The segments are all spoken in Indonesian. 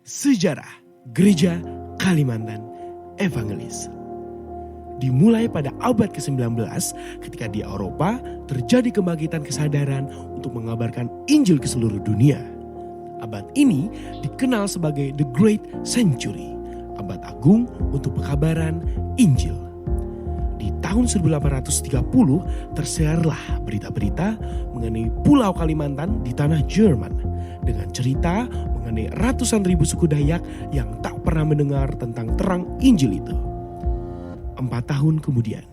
Sejarah Gereja Kalimantan Evangelis. Dimulai pada abad ke-19 ketika di Eropa terjadi kebangkitan kesadaran untuk mengabarkan Injil ke seluruh dunia. Abad ini dikenal sebagai The Great Century, abad agung untuk pekabaran Injil. Di tahun 1830 tersiarlah berita-berita mengenai Pulau Kalimantan di tanah Jerman dengan cerita mengenai ratusan ribu suku Dayak yang tak pernah mendengar tentang terang Injil itu. 4 tahun kemudian,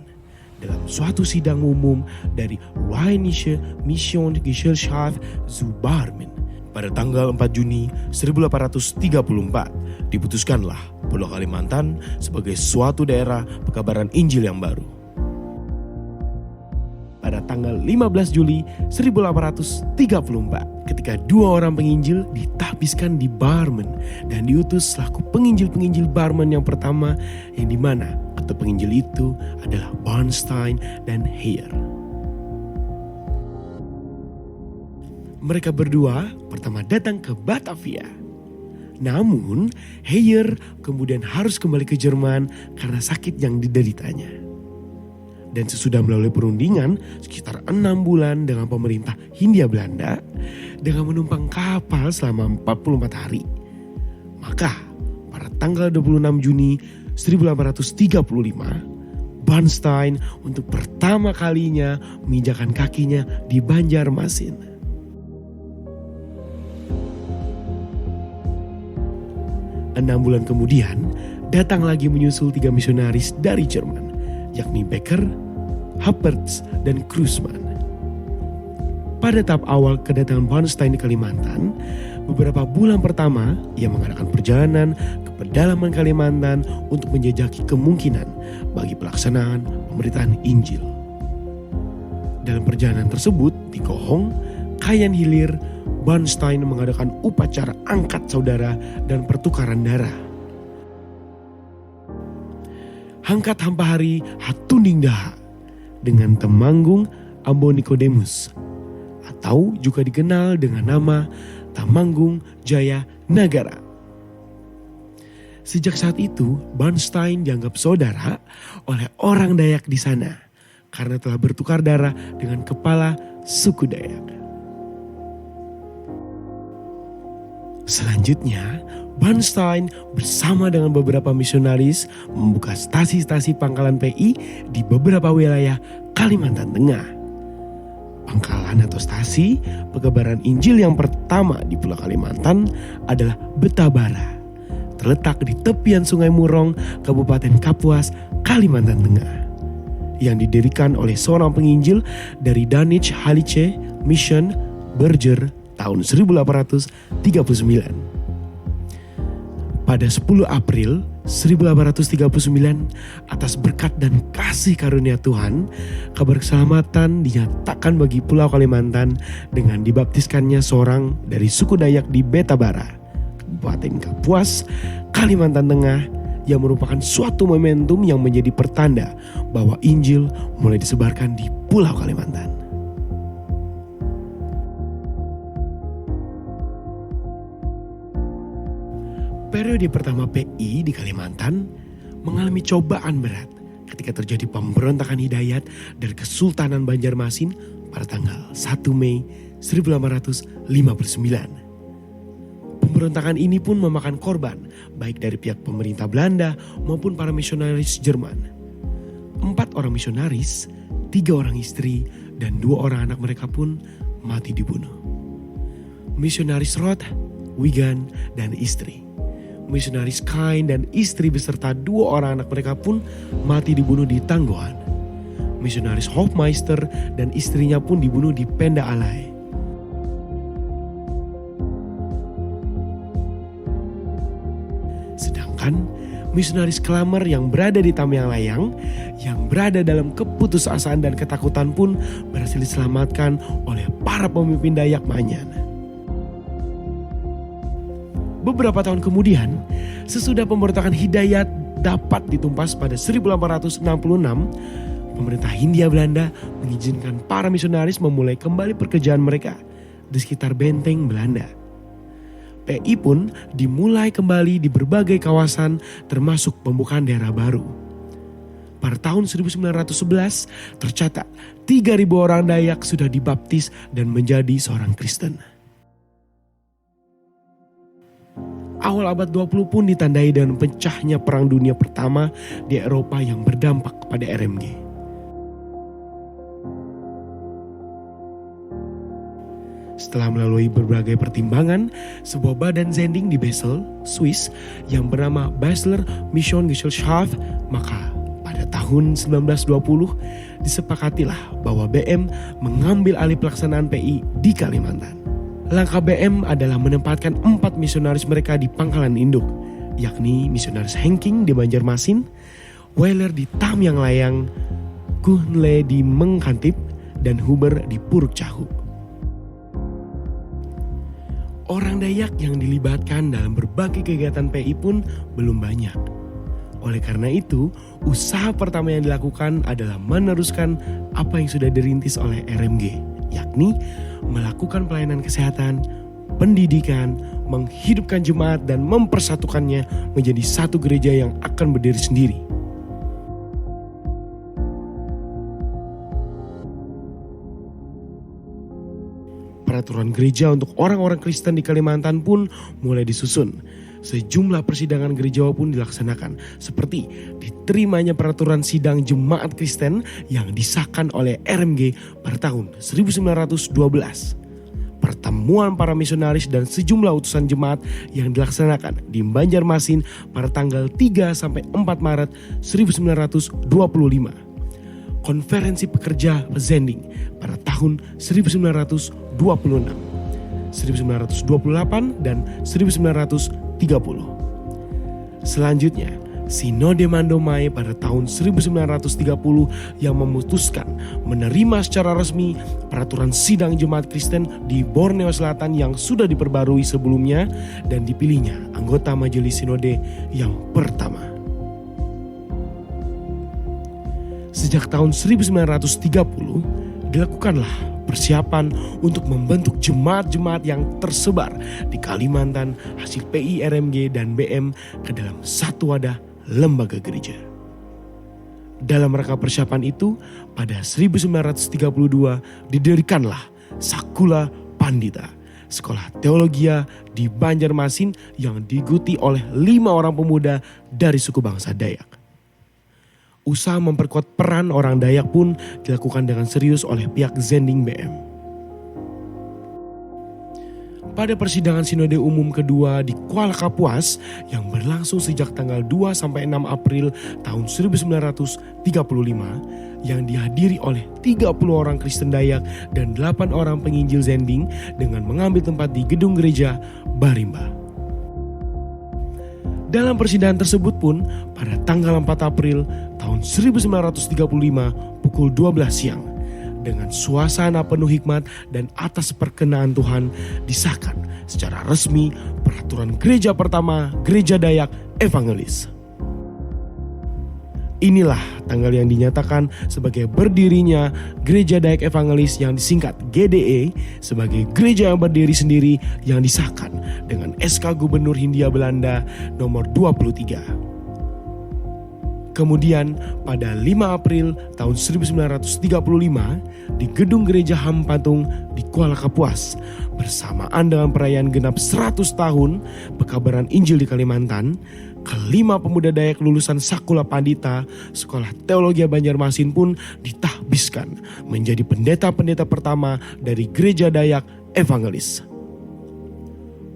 dalam suatu sidang umum dari Rheinische Missionsgesellschaft zu Barmen pada tanggal 4 Juni 1834 diputuskanlah Pulau Kalimantan sebagai suatu daerah pekabaran Injil yang baru. Pada tanggal 15 Juli 1834 ketika 2 orang penginjil ditahbiskan di Barmen dan diutus selaku penginjil-penginjil Barmen yang pertama, yang dimana ketua penginjil itu adalah Bernstein dan Heyer. Mereka berdua pertama datang ke Batavia. Namun Heyer kemudian harus kembali ke Jerman karena sakit yang dideritanya. Dan sesudah melalui perundingan sekitar 6 bulan dengan pemerintah Hindia Belanda dengan menumpang kapal selama 44 hari. Maka pada tanggal 26 Juni 1835 Bernstein untuk pertama kalinya menginjakan kakinya di Banjarmasin. 6 bulan kemudian datang lagi menyusul 3 misionaris dari Jerman, yakni Becker, Huppertz, dan Kruseman. Pada tahap awal kedatangan Bernstein di Kalimantan, beberapa bulan pertama ia mengadakan perjalanan ke pedalaman Kalimantan untuk menjajaki kemungkinan bagi pelaksanaan pemberitaan Injil. Dalam perjalanan tersebut di Kohong, Kayan Hilir, Bernstein mengadakan upacara angkat saudara dan pertukaran darah. Hangkat Hampahari Hatunding Daha dengan Temanggung Ambo Nikodemus, atau juga dikenal dengan nama Temanggung Jaya Nagara. Sejak saat itu Bernstein dianggap saudara oleh orang Dayak di sana karena telah bertukar darah dengan kepala suku Dayak. Selanjutnya, Bernstein bersama dengan beberapa misionaris membuka stasi-stasi pangkalan PI di beberapa wilayah Kalimantan Tengah. Pangkalan atau stasi pekabaran Injil yang pertama di Pulau Kalimantan adalah Betabara, terletak di tepian Sungai Murong, Kabupaten Kapuas, Kalimantan Tengah, yang didirikan oleh seorang penginjil dari Danish Halice Mission Berger tahun 1839. Pada 10 April 1839, atas berkat dan kasih karunia Tuhan, kabar keselamatan dinyatakan bagi Pulau Kalimantan dengan dibaptiskannya seorang dari suku Dayak di Betabara, Kabupaten Kapuas, Kalimantan Tengah, yang merupakan suatu momentum yang menjadi pertanda bahwa Injil mulai disebarkan di Pulau Kalimantan. Periode pertama PI di Kalimantan mengalami cobaan berat ketika terjadi pemberontakan Hidayat dari Kesultanan Banjarmasin pada tanggal 1 Mei 1859. Pemberontakan ini pun memakan korban baik dari pihak pemerintah Belanda maupun para misionaris Jerman. 4 orang misionaris, 3 orang istri, dan 2 orang anak mereka pun mati dibunuh. Misionaris Roth, Wigan, dan istri. Misionaris Kain dan istri beserta 2 orang anak mereka pun mati dibunuh di Tanggohan. Misionaris Hofmeister dan istrinya pun dibunuh di Penda Alai. Sedangkan misionaris Klamer yang berada di Tamyang Layang, yang berada dalam keputusasaan dan ketakutan pun berhasil diselamatkan oleh para pemimpin Dayak Manyan. Beberapa tahun kemudian, sesudah pemberontakan Hidayat dapat ditumpas pada 1866, pemerintah Hindia Belanda mengizinkan para misionaris memulai kembali pekerjaan mereka di sekitar benteng Belanda. PI pun dimulai kembali di berbagai kawasan termasuk pembukaan daerah baru. Pada tahun 1911 tercatat 3.000 orang Dayak sudah dibaptis dan menjadi seorang Kristen. Awal abad 20 pun ditandai dengan pecahnya Perang Dunia Pertama di Eropa yang berdampak pada RMG. Setelah melalui berbagai pertimbangan, sebuah badan Zending di Basel, Swiss yang bernama Basler Mission Gesellschaft, maka pada tahun 1920 disepakatilah bahwa BM mengambil alih pelaksanaan PI di Kalimantan. Langkah BM adalah menempatkan 4 misionaris mereka di pangkalan induk, yakni misionaris Henking di Banjarmasin, Weiler di Tamyang Layang, Kuhnle di Mengkantip, dan Huber di Puruk Cahu. Orang Dayak yang dilibatkan dalam berbagai kegiatan PI pun belum banyak. Oleh karena itu, usaha pertama yang dilakukan adalah meneruskan apa yang sudah dirintis oleh RMG, yakni melakukan pelayanan kesehatan, pendidikan, menghidupkan jemaat dan mempersatukannya menjadi satu gereja yang akan berdiri sendiri. Peraturan gereja untuk orang-orang Kristen di Kalimantan pun mulai disusun. Sejumlah persidangan gereja pun dilaksanakan, seperti diterimanya peraturan sidang jemaat Kristen yang disahkan oleh RMG pada tahun 1912. Pertemuan para misionaris dan sejumlah utusan jemaat yang dilaksanakan di Banjarmasin pada tanggal 3-4 Maret 1925. Konferensi Pekerja Zending pada tahun 1926, 1928 dan 1930. Selanjutnya, Sinode Mandomai pada tahun 1930 yang memutuskan menerima secara resmi peraturan sidang jemaat Kristen di Borneo Selatan yang sudah diperbarui sebelumnya dan dipilihnya anggota Majelis Sinode yang pertama. Sejak tahun 1930 dilakukanlah persiapan untuk membentuk jemaat-jemaat yang tersebar di Kalimantan hasil PI, RMG, dan BM ke dalam satu wadah lembaga gereja. Dalam rangka persiapan itu, pada 1932 didirikanlah Sakula Pandita, sekolah teologia di Banjarmasin yang diikuti oleh 5 orang pemuda dari suku bangsa Dayak. Usaha memperkuat peran orang Dayak pun dilakukan dengan serius oleh pihak Zending BM. Pada persidangan Sinode Umum kedua di Kuala Kapuas yang berlangsung sejak tanggal 2-6 April tahun 1935 yang dihadiri oleh 30 orang Kristen Dayak dan 8 orang penginjil Zending dengan mengambil tempat di gedung gereja Barimba. Dalam persidangan tersebut pun pada tanggal 4 April tahun 1935 pukul 12 siang dengan suasana penuh hikmat dan atas perkenaan Tuhan disahkan secara resmi peraturan gereja pertama Gereja Dayak Evangelis. Inilah tanggal yang dinyatakan sebagai berdirinya Gereja Dayak Evangelis yang disingkat GDE sebagai gereja yang berdiri sendiri yang disahkan dengan SK Gubernur Hindia Belanda nomor 23. Kemudian pada 5 April tahun 1935 di Gedung Gereja Ham Patung di Kuala Kapuas bersamaan dengan perayaan genap 100 tahun pekabaran Injil di Kalimantan, kelima pemuda Dayak lulusan Sakula Pandita Sekolah Teologi Banjarmasin pun ditahbiskan menjadi pendeta-pendeta pertama dari Gereja Dayak Evangelis.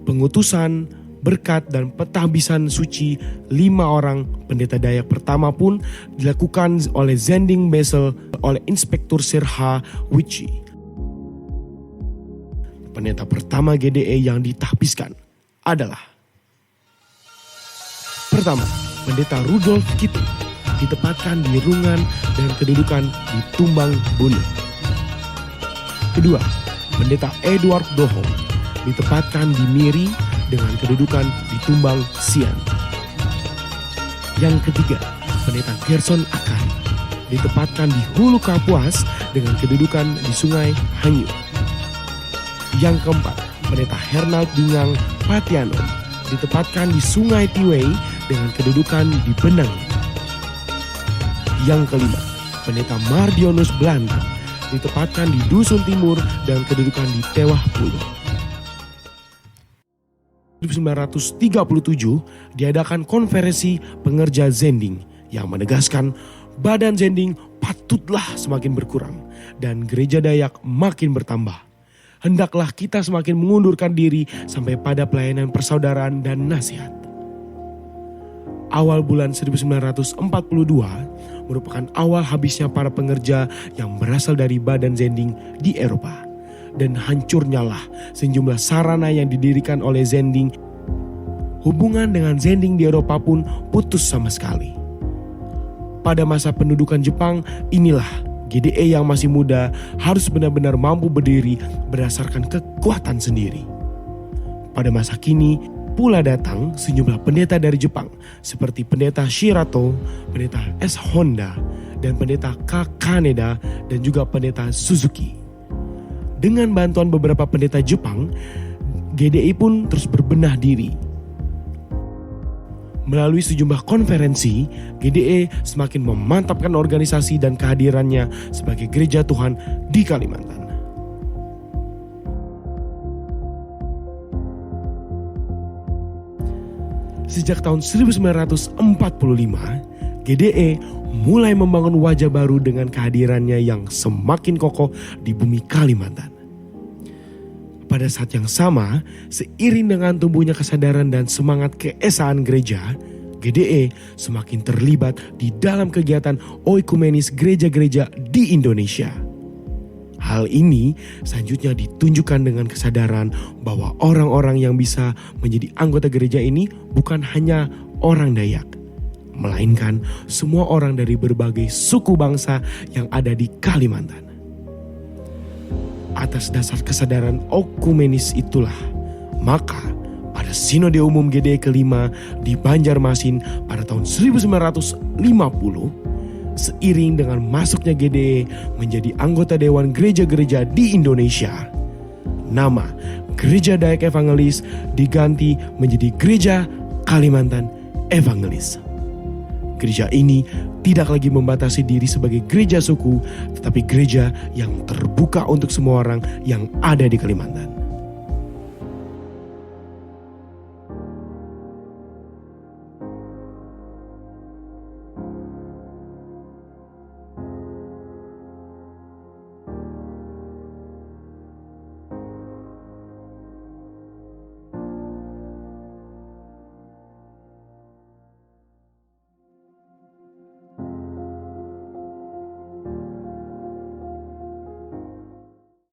Pengutusan, berkat dan petahbisan suci 5 orang pendeta Dayak pertama pun dilakukan oleh Zending Basel oleh Inspektur Sirha Wici. Pendeta pertama GDE yang ditahbiskan adalah: pertama, pendeta Rudolf Kitty ditempatkan di Rungan dan kedudukan di Tumbang Bulu. Kedua, pendeta Edward Dohong ditempatkan di Miri dengan kedudukan di Tumbang Sian. Yang ketiga, pendeta Gerson Akari ditempatkan di Hulu Kapuas dengan kedudukan di Sungai Hanyu. Yang keempat, pendeta Hernald Bingang Patianon ditempatkan di Sungai Tiwei dengan kedudukan di Benang. Yang kelima, Pendeta Mardionus Belanda ditempatkan di Dusun Timur dengan kedudukan di Tewah Puluh. 1937 diadakan konferensi pengerja Zending yang menegaskan badan Zending patutlah semakin berkurang dan gereja Dayak makin bertambah. Hendaklah kita semakin mengundurkan diri sampai pada pelayanan persaudaraan dan nasihat. Awal bulan 1942 merupakan awal habisnya para pengerja yang berasal dari badan Zending di Eropa. Dan hancurnyalah sejumlah sarana yang didirikan oleh Zending. Hubungan dengan Zending di Eropa pun putus sama sekali. Pada masa pendudukan Jepang, inilah GDE yang masih muda harus benar-benar mampu berdiri berdasarkan kekuatan sendiri. Pada masa kini, pula datang sejumlah pendeta dari Jepang seperti pendeta Shirato, pendeta S. Honda, dan pendeta K. Kaneda, dan juga pendeta Suzuki. Dengan bantuan beberapa pendeta Jepang, GDI pun terus berbenah diri. Melalui sejumlah konferensi, GDE semakin memantapkan organisasi dan kehadirannya sebagai gereja Tuhan di Kalimantan. Sejak tahun 1945, GDE mulai membangun wajah baru dengan kehadirannya yang semakin kokoh di bumi Kalimantan. Pada saat yang sama, seiring dengan tumbuhnya kesadaran dan semangat keesaan gereja, GDE semakin terlibat di dalam kegiatan oikumenis gereja-gereja di Indonesia. Hal ini selanjutnya ditunjukkan dengan kesadaran bahwa orang-orang yang bisa menjadi anggota gereja ini bukan hanya orang Dayak, melainkan semua orang dari berbagai suku bangsa yang ada di Kalimantan. Atas dasar kesadaran okumenis itulah, maka pada Sinode Umum GDE kelima di Banjarmasin pada tahun 1950, seiring dengan masuknya GDE menjadi anggota Dewan Gereja-Gereja di Indonesia, nama Gereja Dayak Evangelis diganti menjadi Gereja Kalimantan Evangelis. Gereja ini tidak lagi membatasi diri sebagai gereja suku, tetapi gereja yang terbuka untuk semua orang yang ada di Kalimantan.